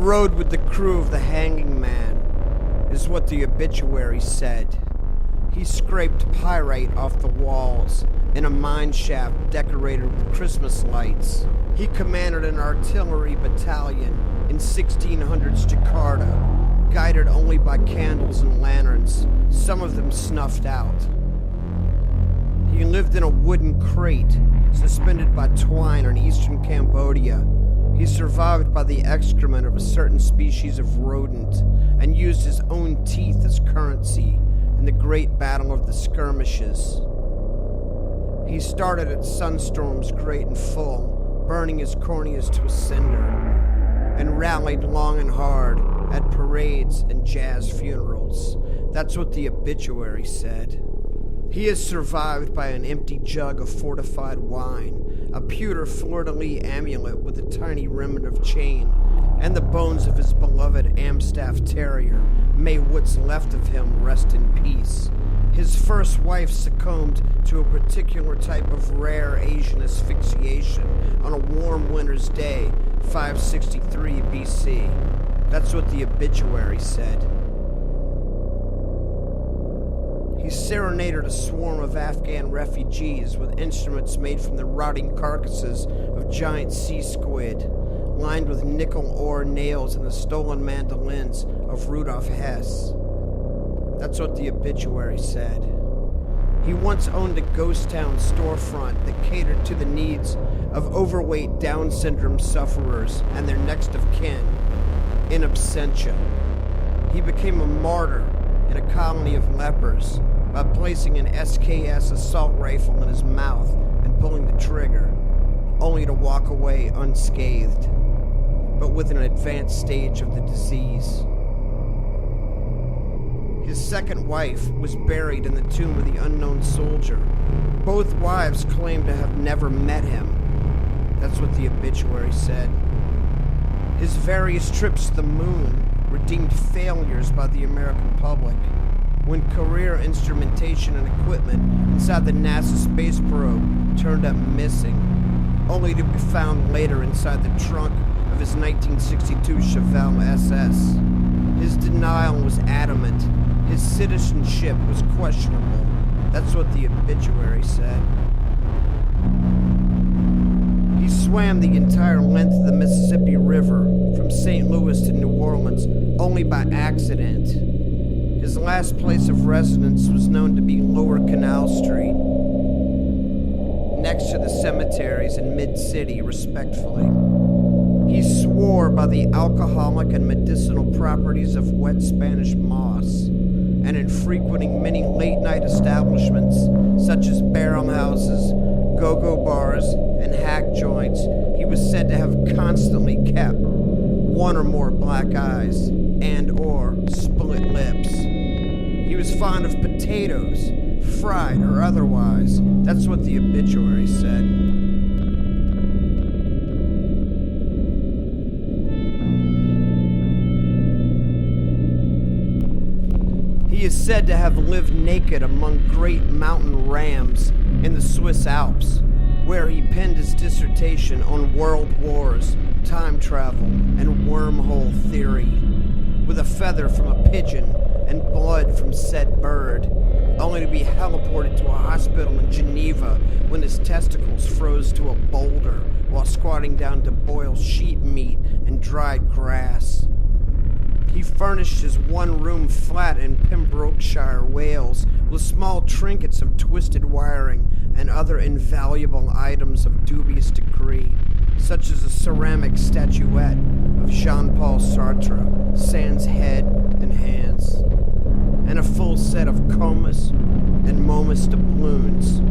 rode with the crew of the hanging man, is what the obituary said. He scraped pyrite off the walls in a mine shaft decorated with Christmas lights. He commanded an artillery battalion in 1600s Jakarta, guided only by candles and lanterns, some of them snuffed out. He lived in a wooden crate, suspended by twine in eastern Cambodia. He survived by the excrement of a certain species of rodent and used his own teeth as currency in the great battle of the skirmishes. He started at Sunstorm's great and full, burning his corneas to a cinder, and rallied long and hard at parades and jazz funerals. That's what the obituary said. He is survived by an empty jug of fortified wine, a pewter fleur-de-lis amulet with a tiny remnant of chain, and the bones of his beloved Amstaff Terrier. May what's left of him rest in peace. His first wife succumbed to a particular type of rare Asian asphyxiation on a warm winter's day, 563 BC. That's what the obituary said. He serenaded a swarm of Afghan refugees with instruments made from the rotting carcasses of giant sea squid, lined with nickel ore nails and the stolen mandolins of Rudolf Hess. That's what the obituary said. He once owned a ghost town storefront that catered to the needs of overweight Down syndrome sufferers and their next of kin, in absentia. He became a martyr in a colony of lepers by placing an SKS assault rifle in his mouth and pulling the trigger, only to walk away unscathed, but with an advanced stage of the disease. His second wife was buried in the tomb of the unknown soldier. Both wives claimed to have never met him. That's what the obituary said. His various trips to the moon were deemed failures by the American public, when career instrumentation and equipment inside the NASA space probe turned up missing, only to be found later inside the trunk of his 1962 Chevelle SS. His denial was adamant. His citizenship was questionable. That's what the obituary said. He swam the entire length of the Mississippi River from St. Louis to New Orleans only by accident. His last place of residence was known to be Lower Canal Street, next to the cemeteries in Mid-City, respectfully. He swore by the alcoholic and medicinal properties of wet Spanish moss, and in frequenting many late-night establishments, such as barrel houses, go-go bars, and hack joints, he was said to have constantly kept one or more black eyes and/or split lips. He was fond of potatoes, fried or otherwise. That's what the obituary said. He is said to have lived naked among great mountain rams in the Swiss Alps, where he penned his dissertation on world wars, time travel, and wormhole theory, with a feather from a pigeon and blood from said bird, only to be heliported to a hospital in Geneva when his testicles froze to a boulder while squatting down to boil sheep meat and dried grass. He furnished his one-room flat in Pembrokeshire, Wales, with small trinkets of twisted wiring and other invaluable items of dubious degree, such as a ceramic statuette of Jean-Paul Sartre, sans head and hands, and a full set of comas and momus doubloons.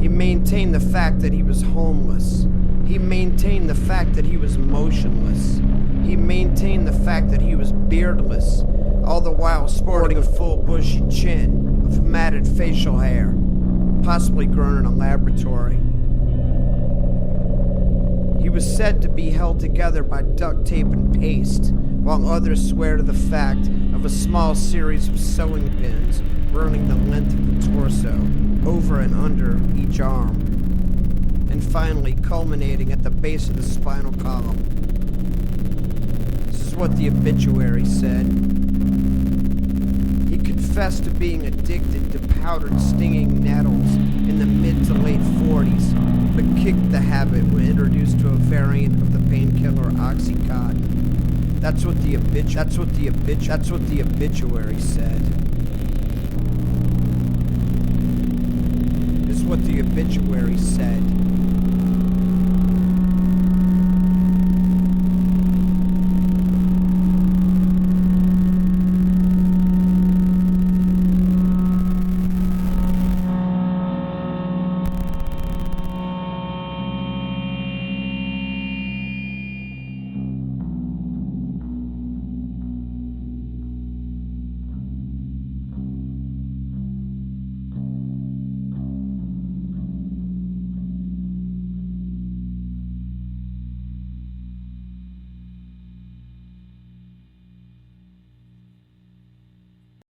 He maintained the fact that he was homeless. He maintained the fact that he was motionless. He maintained the fact that he was beardless, all the while sporting a full bushy chin of matted facial hair, possibly grown in a laboratory. He was said to be held together by duct tape and paste, while others swear to the fact of a small series of sewing pins running the length of the torso, over and under each arm, and finally culminating at the base of the spinal column. what the obituary said. He confessed to being addicted to powdered stinging nettles in the mid to late 40s, but kicked the habit when introduced to a variant of the painkiller Oxycontin. That's what the obituary said. Is what the obituary said.